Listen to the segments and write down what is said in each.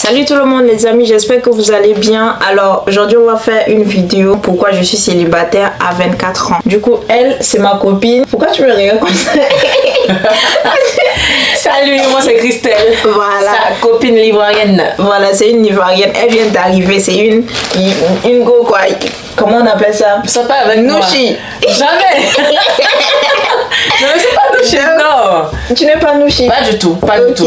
Salut tout le monde les amis, j'espère que vous allez bien. Alors aujourd'hui on va faire une vidéo pourquoi je suis célibataire à 24 ans. Du coup elle c'est ma copine. Pourquoi tu me regardes comme ça? Salut, moi c'est Christelle. Voilà. Sa copine livoirienne. Voilà, c'est une ivoirienne. Elle vient d'arriver, c'est une go quoi. Comment on appelle ça? Ça pas avec moi. Nouchi. Jamais. Je ne suis pas Nouchi. Non. Tu n'es pas Nouchi? Pas du tout, pas du tout.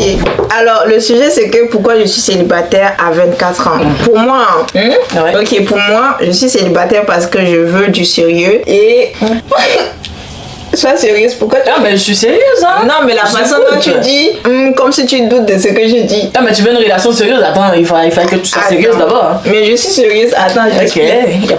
Alors le sujet c'est que pourquoi je suis célibataire à 24 ans. Pour moi, Ouais. ok, pour moi, je suis célibataire parce que je veux du sérieux et sois sérieuse, pourquoi tu... Ah mais je suis sérieuse hein. Non mais la façon dont tu dis, comme si tu doutes de ce que je dis. Ah mais tu veux une relation sérieuse, attends, il faut que tu sois sérieuse d'abord hein. Mais je suis sérieuse, attends, Ok.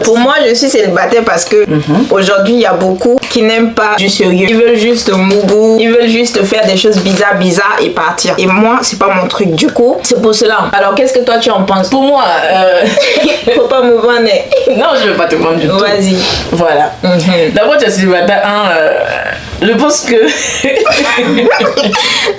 Pour moi, je suis célibataire parce que aujourd'hui, il y a beaucoup qui n'aiment pas du sérieux. Ils veulent juste mougou, ils veulent juste faire des choses bizarres et partir. Et moi, c'est pas mon truc. Du coup, c'est pour cela. Alors, qu'est-ce que toi tu en penses? Pour moi, Faut pas me vendre. non je veux pas te vendre du tout. Vas-y. Voilà. D'abord tu es célibataire, je pense que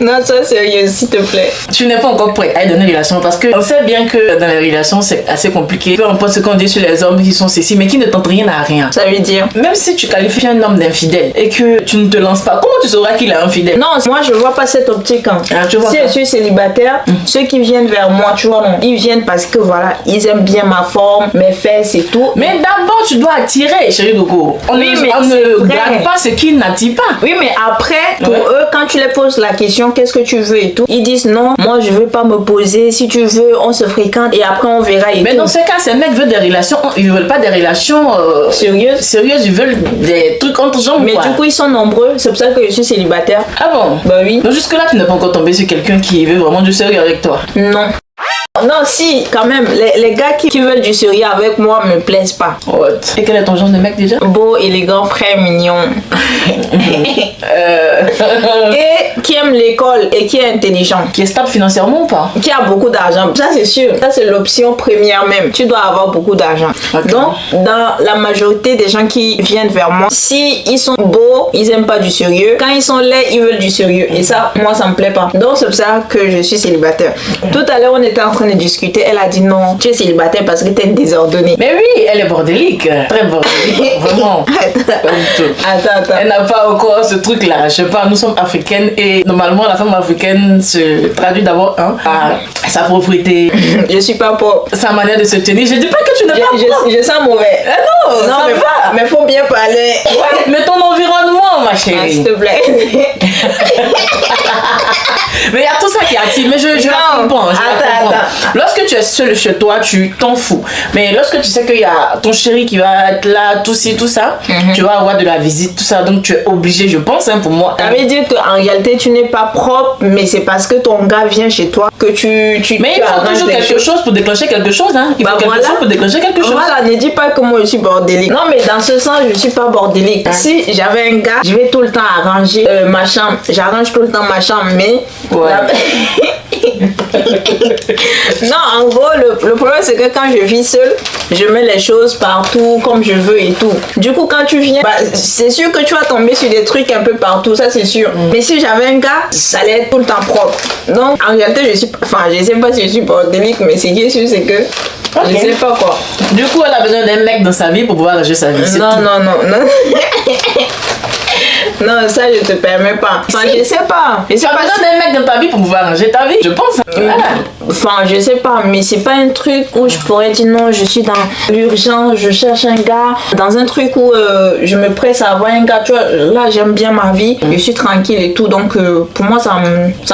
Non, sois sérieuse, s'il te plaît. tu n'es pas encore prêt à donner une relation parce que on sait bien que dans les relations c'est assez compliqué. Peu importe ce qu'on dit sur les hommes qui sont ceci mais qui ne tentent rien à rien. Ça veut dire? Même si tu qualifies un homme d'infidèle et que tu ne te lances pas, comment tu sauras qu'il est infidèle? Non, moi je vois pas cette optique. Hein. Ah, tu vois Si pas. je suis célibataire, ceux qui viennent vers moi, tu vois, non, ils viennent parce que voilà, ils aiment bien ma forme, mes fesses et tout. Mais d'abord tu dois attirer, chérie Gogo. On Oui, mais ne c'est vrai. blague pas ce qui n'attire pas. Oui, mais après, pour Ouais. eux, quand tu les poses la question, qu'est-ce que tu veux et tout, ils disent non, moi je veux pas me poser, si tu veux, on se fréquente et après on verra et Mais tout. dans ce cas, ces mecs veulent des relations, ils veulent pas des relations sérieuses, ils veulent des trucs entre jambes. Mais quoi. du coup, ils sont nombreux, c'est pour ça que je suis célibataire. Ah bon? Bah oui. Donc jusque là, tu n'es pas encore tombé sur quelqu'un qui veut vraiment du sérieux avec toi. Non. Non, si, quand même, les gars qui veulent du sérieux avec moi me plaisent pas. What? Et quel est ton genre de mec déjà? Beau, élégant, frais, mignon. Et qui aime l'école et qui est intelligent. Qui est stable financièrement ou pas? Qui a beaucoup d'argent. Ça, c'est sûr. Ça, c'est l'option première même. Tu dois avoir beaucoup d'argent. Ok. Donc, dans la majorité des gens qui viennent vers moi, si ils sont beaux, ils aiment pas du sérieux. Quand ils sont laids, ils veulent du sérieux. Et ça, moi, ça me plaît pas. Donc, c'est pour ça que je suis célibataire. Tout à l'heure, on était en train de discuter. Elle a dit non, tu es célibataire parce que tu es désordonnée. Mais oui, elle est bordélique, très bordélique, vraiment. Pas du tout. Attends. Elle n'a pas encore ce truc-là. Je sais pas, nous sommes africaines et normalement la femme africaine se traduit d'abord par sa propriété, Je suis pas pauvre. sa manière de se tenir. Je dis pas que tu n'es pas pauvre. Je sens mauvais. Ah non, ça mais, va. mais faut bien parler. Ouais, mais ton environnement, ma Ah, s'il chérie. te plaît. Mais il y a tout ça qui attire. Mais je la Non. comprends. Je la Attends. comprends. Lorsque tu es seule chez toi, tu t'en fous. Mais lorsque tu sais qu'il y a ton chéri qui va être là, tout ci, tout ça, tu vas avoir de la visite, tout ça. Donc tu es obligé, je pense, hein, pour moi. Ça veut dire qu'en réalité, tu n'es pas propre, mais c'est parce que ton gars vient chez toi que tu Mais il faut arranges toujours les quelque choses. chose pour déclencher quelque chose. Hein. Il faut Bah quelque voilà. chose pour déclencher quelque chose. Voilà, ne dis pas que moi je suis bordélique. Non, mais dans ce sens, je suis pas bordélique. Si j'avais un gars, je vais tout le temps arranger ma chambre. J'arrange tout le temps ma chambre, mais. Ouais. Non, en gros, le problème c'est que quand je vis seule, je mets les choses partout comme je veux et tout. Du coup, quand tu viens, bah, c'est sûr que tu vas tomber sur des trucs un peu partout, ça c'est sûr. Mais si j'avais un gars, ça allait être tout le temps propre. Donc, en réalité, je sais pas si je suis bordélique, mais ce qui est sûr, c'est que je sais pas quoi. Du coup, elle a besoin d'un mec dans sa vie pour pouvoir ranger sa vie. c'est Non. tout. Non, ça je te permets pas. Enfin, je sais pas. Je sais Tu as pas besoin d'un mec dans ta vie pour pouvoir ranger ta vie, je pense. Voilà. Enfin, je sais pas, mais c'est pas un truc où je pourrais dire non, je suis dans l'urgence, je cherche un gars. Dans un truc où je me presse à avoir un gars, tu vois, là j'aime bien ma vie, je suis tranquille et tout, donc pour moi ça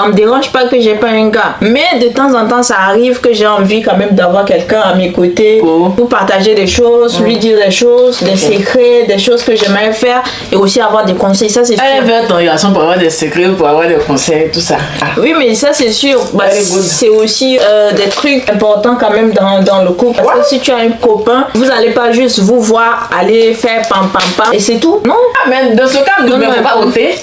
me dérange pas que j'ai pas un gars. Mais de temps en temps, ça arrive que j'ai envie quand même d'avoir quelqu'un à mes côtés pour partager des choses, lui dire des choses, des secrets, des choses que j'aimerais faire et aussi avoir des conseils, ça c'est sûr. Elle veut être en relation pour avoir des secrets, pour avoir des conseils, tout ça. Ah. Oui, mais ça c'est sûr. Bah, Very good. c'est aussi des trucs importants quand même dans le couple. Parce que si tu as un copain, vous allez pas juste vous voir aller faire pam et c'est tout. Non. Ah, mais dans ce cas, ne Non, me non, fais pas non. ôter.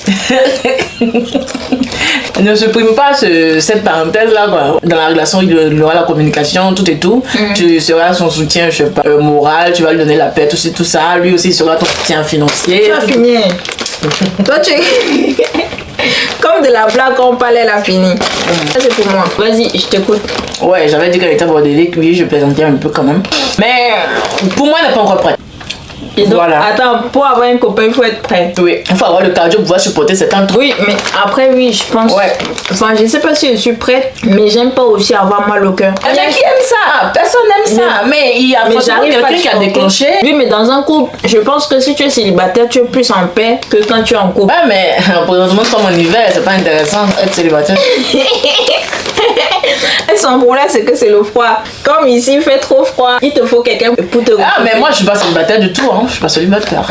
Ne supprime pas cette parenthèse-là, quoi. Dans la relation, il y aura la communication, tout et tout. Tu seras son soutien, je sais pas, moral, tu vas lui donner la paix, tout ça. Lui aussi sera ton soutien financier. Tu vas finir. Toi, Comme de la blague qu'on parlait, elle a fini. Ça, c'est pour moi. Vas-y, je t'écoute. Ouais, j'avais dit qu'elle était bordélique, oui, je plaisantais un peu quand même. Mais pour moi, elle n'est pas encore prête. Et donc, Voilà. attends, pour avoir un copain, il faut être prêt. Oui, il faut avoir le cardio pour pouvoir supporter certains trucs. Oui, mais après, oui, je pense. Ouais. Enfin, je sais pas si je suis prête, mais j'aime pas aussi avoir mal au cœur. Il y a qui aime ça, personne n'aime ça, mais il y a Mais forcément j'arrive pas à quelqu'un qui a supporter. déclenché. Oui, mais dans un couple, je pense que si tu es célibataire, tu es plus en paix que quand tu es en couple. Ouais, mais présentement, comme en hiver, c'est pas intéressant être célibataire. Et son problème, c'est que c'est le froid. Comme ici, il fait trop froid, il te faut quelqu'un pour te Ah, mais moi, je suis pas célibataire du tout, hein. Je suis pas célibataire.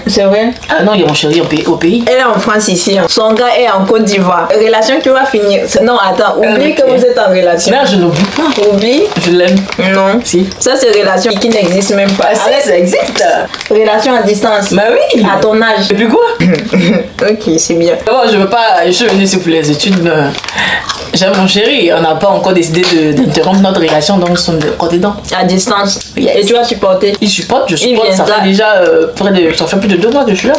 C'est vrai. Ah non, il y a mon chéri au pays. Elle est en France ici. Hein. Son gars est en Côte d'Ivoire. Relation qui va finir. Non, attends, oublie Ok. que vous êtes en relation. Non, je n'oublie pas. Oublie. Je l'aime. Non. Si. Ça, c'est relation qui n'existe même pas. Ah, si, ça existe. Relation à distance. Bah oui. À ton âge. Et puis quoi? Ok, c'est bien. Bon, je veux pas. Je suis venue ici pour les études, mais j'aime mon chéri. On n'a pas encore décidé d'interrompre notre relation, donc nous sommes encore dedans. À distance. Yes. Et tu vas supporter. Il supporte, je Il supporte. Ça viendra. fait déjà ça fait plus de 2 mois que je suis là.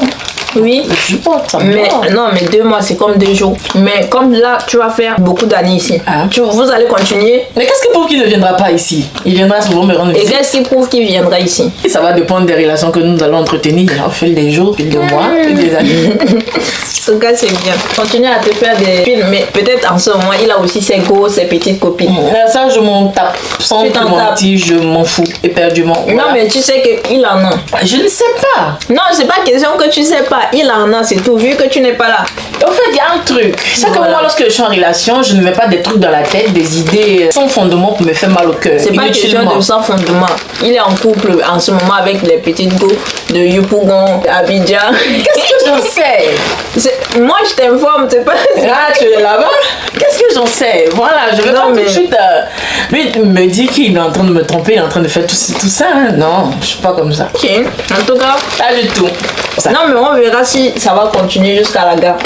Oui. Je supporte, ça me Mais va. non, mais 2 mois, c'est comme 2 jours. Mais comme là, tu vas faire beaucoup d'années ici. Ah. Vous allez continuer. Mais qu'est-ce qui prouve qu'il ne viendra pas ici? Il viendra souvent me rendre Et visite. qu'est-ce qui prouve qu'il viendra ici? Et ça va dépendre des relations que nous allons entretenir au fil des jours, au fil des mois, et des années. En tout cas, c'est bien. Continue à te faire des films, mais peut-être en ce moment, il a aussi ses grosses, ses petites copines. Ça, je m'en tape. Sans Tu te t'en tapes. mentir, je m'en fous éperdument. Non, Voilà. mais tu sais qu'il en a. Je ne sais pas. Non, c'est pas question que tu sais pas. Il en a, c'est tout. Vu que tu n'es pas là. En fait, il y a un truc. C'est que Voilà. moi, lorsque je suis en relation, je ne mets pas des trucs dans la tête, des idées sans fondement pour me faire mal au cœur. C'est pas question inutilement. de sans fondement. Il est en couple en ce moment avec les petites go de Yopougon, Abidjan. Qu'est-ce que j'en sais? Moi, je t'informe, c'est pas. Ah, tu es là-bas? Qu'est-ce que j'en sais? Voilà, je vais Non, pas tout mais- de suite. Lui, il me dit qu'il est en train de me tromper, il est en train de faire tout ça. Hein. Non, je suis pas comme ça. Ok. En tout cas. Pas du tout. Ça. Non, mais on verra si ça va continuer jusqu'à la gare.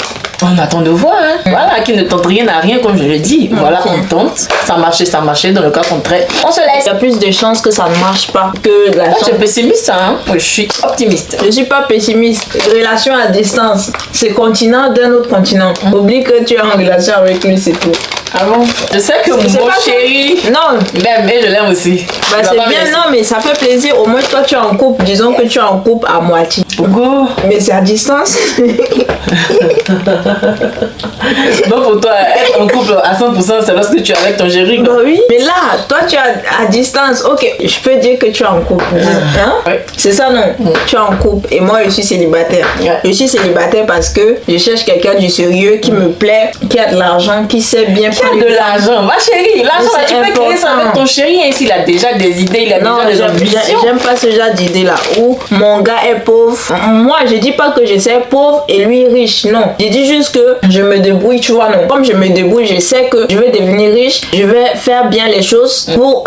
On attend de voir, hein. Voilà, qui ne tente rien à rien, comme je l'ai dit. Voilà, Ok. on tente. Ça marchait. Dans le cas contraire, on se laisse. Il y a plus de chances que ça ne marche pas que la Moi, je chance. suis pessimiste, hein. Moi, je suis optimiste. Je suis pas pessimiste. Relation à distance, c'est continent d'un autre continent. Oublie que tu es en relation avec lui, c'est tout. Ah bon? Je sais que C'est mon pas chéri Non, m'aime et je l'aime aussi. bah Il va c'est pas me bien, laisser. non, mais ça fait plaisir. Au moins, toi, tu es en couple. Disons que tu es en couple à moitié. Pourquoi? Mais c'est à distance. Donc pour toi, être en couple à 100%, c'est lorsque tu es avec ton chéri. Bah oui. Mais là, toi, tu es à distance. Ok, je peux dire que tu es en couple. Hein? Ouais. C'est ça, non? Tu es en couple et moi, je suis célibataire. Ouais. Je suis célibataire parce que je cherche quelqu'un du sérieux qui me plaît, qui a de l'argent, qui sait bien Qui a prendre de une femme. l'argent? Ma chérie, l'argent, Mais là, tu c'est peux créer ça avec important. ton chéri. Hein, s'il a déjà des idées, il a Non, déjà des ambitions. j'aime pas ce genre d'idée là où mon gars est pauvre. Moi, je dis pas que je sais pauvre et lui riche. Non, je dis juste que je me débrouille, tu vois. Non, comme je me débrouille, je sais que je vais devenir riche. Je vais faire bien les choses pour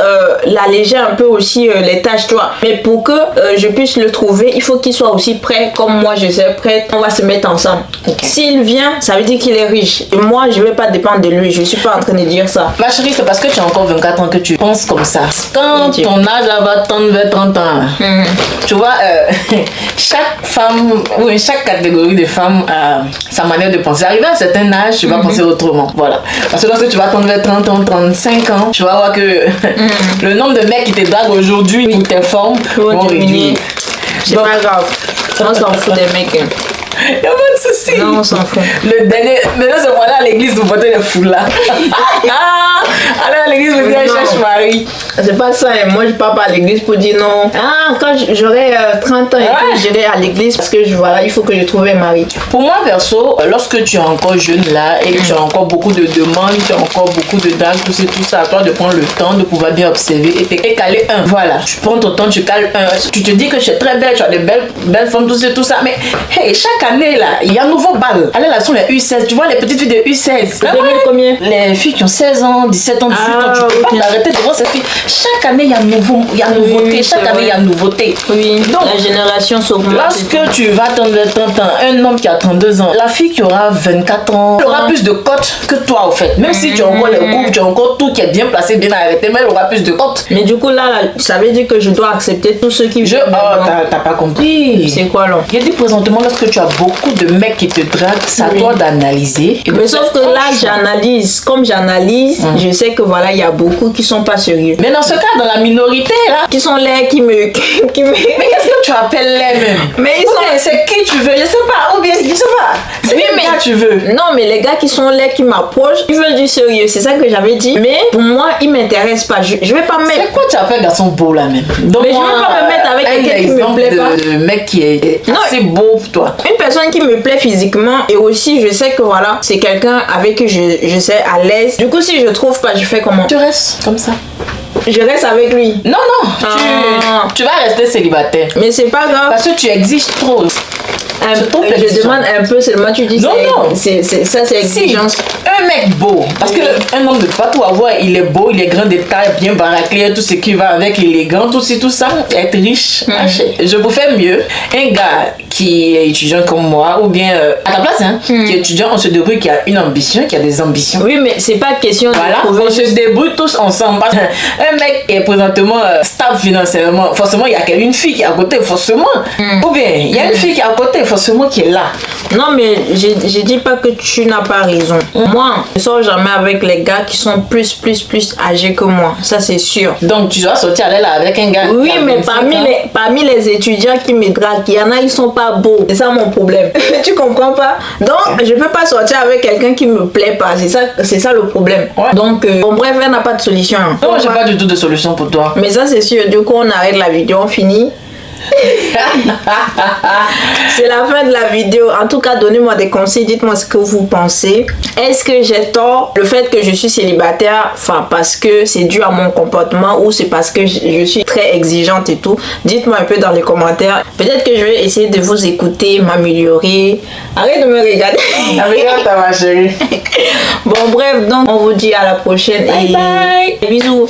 l'alléger un peu aussi les tâches, tu vois. Mais pour que je puisse le trouver, il faut qu'il soit aussi prêt comme moi je suis prête. On va se mettre ensemble. Ok. S'il vient, ça veut dire qu'il est riche. Et moi, je vais pas dépendre de lui. Je suis pas en train de dire ça. Ma chérie, c'est parce que tu as encore 24 ans que tu penses comme ça. Quand Mon Dieu. ton âge là, va tendre vers 30 ans, là, tu vois, chaque femme, oui, chaque catégorie de femmes a sa manière de penser. Arrivé à un certain âge, tu vas penser autrement. Voilà. Parce que lorsque tu vas tendre vers 30 ans, 35 ans, tu vas voir que le nombre de mecs qui te draguent aujourd'hui pour tes formes Vont vont diminuer. réduire. C'est Donc, pas grave. On s'en fout des mecs. Hein. y a pas de souci. Non, on s'en fout. Le dernier, maintenant c'est voilà à l'église vous portez les foulards. Allez à l'église vous dites Non. cherche Marie. C'est pas ça, et moi je pars pas à l'église pour dire non. Ah, quand j'aurai 30 ans et Ouais. que j'irai à l'église parce que voilà, il faut que je trouve un mari. Pour moi perso, lorsque tu es encore jeune là et que tu as encore beaucoup de demandes, tu as encore beaucoup de dates, tout ça, à toi de prendre le temps de pouvoir bien observer et caler un. Voilà, tu prends ton temps, tu cales un. Tu te dis que tu es très belle, tu as des belles femmes, tout ça. Mais hey, chaque année là, il y a un nouveau bal. Allez là, sont les U16. Tu vois les petites filles de U16. Là, 2000 combien? les filles qui ont 16 ans, 17 ans, 18 ans, tu peux ok. pas t'arrêter devant ces filles. chaque année, il y a nouveauté. Oui, Chaque année, il y a nouveauté. Oui, Donc, la génération s'augmente. lorsque tu vas attendre 30 ans, un homme qui a 32 ans, la fille qui aura 24 ans, elle aura plus de cotes que toi, au fait. Même si tu as encore les coupes, tu as encore tout qui est bien placé, bien arrêté, mais elle aura plus de cotes. Mais du coup, là, ça veut dire que je dois accepter tous ceux qui... Oh, t'as pas compris. C'est quoi, là? Il dit présentement, lorsque tu as beaucoup de mecs qui te draguent, c'est à toi d'analyser. Mais sauf que là, j'analyse. Comme j'analyse, je sais que voilà, il y a beaucoup qui sont pas sérieux. Mais dans ce cas, dans la minorité, là, Qui sont là, qui me... mais qu'est-ce que tu appelles les mêmes? Mais ils sont... C'est qui tu veux, je sais pas, ou bien je sais pas. C'est Oui, quel mais gars tu veux. Non, mais les gars qui sont là, qui m'approchent, ils veulent du sérieux. C'est ça que j'avais dit. Mais pour moi, ils m'intéressent pas. Je vais pas me mettre... C'est quoi tu appelles garçon beau là même? Donc, Mais je veux pas me mettre avec quelqu'un qui me plaît pas. de mec qui est Non. assez beau pour toi. Une personne qui me plaît physiquement et aussi je sais que voilà, c'est quelqu'un avec qui je sais à l'aise. Du coup, si je trouve pas, je fais comment? Tu restes comme ça. Je reste avec lui. Non, non, Ah. tu vas rester célibataire. Mais c'est pas grave. Parce que tu exiges trop. Je demande un peu seulement, tu dis Non, non. ça c'est exigence. Si, un mec beau, parce que un homme de pas tout avoir, il est beau, il est grand de taille, bien baraqué, tout ce qui va avec, élégant, tout ça, être riche, haché. Je vous fais mieux, un gars qui est étudiant comme moi, ou bien à ta place, hein, qui est étudiant, on se débrouille, qui a une ambition, qui a des ambitions. Oui, mais c'est pas question Voilà, de trouver on se débrouille tous ensemble. Un mec qui est présentement stable financièrement, forcément, il y a une fille qui est à côté, forcément. Ou bien, il y a une fille qui est à côté, forcément, qui est là. Non, mais je dis pas que tu n'as pas raison. Moi, je sors jamais avec les gars qui sont plus âgés que moi. Ça, c'est sûr. Donc, tu dois sortir aller là avec un gars. Oui, qui a mais 25 parmi ans. parmi les étudiants qui me draguent, il y en a, ils sont pas beaux. C'est ça mon problème. Tu comprends pas? Donc, je peux pas sortir avec quelqu'un qui me plaît pas. C'est ça le problème. Ouais. Donc, bon, bref, elle n'a pas de solution. Non, j'ai pas du tout de solution pour toi. Mais ça, c'est sûr. Du coup, on arrête la vidéo, on finit. C'est la fin de la vidéo. En tout cas, donnez-moi des conseils. Dites-moi ce que vous pensez. Est-ce que j'ai tort le fait que je suis célibataire, enfin parce que c'est dû à mon comportement ou c'est parce que je suis très exigeante et tout? Dites-moi un peu dans les commentaires. Peut-être que je vais essayer de vous écouter, m'améliorer. Arrête de me regarder. Regarde ta ma chérie. Bon bref, donc on vous dit à la prochaine. Bye bye. Bisous.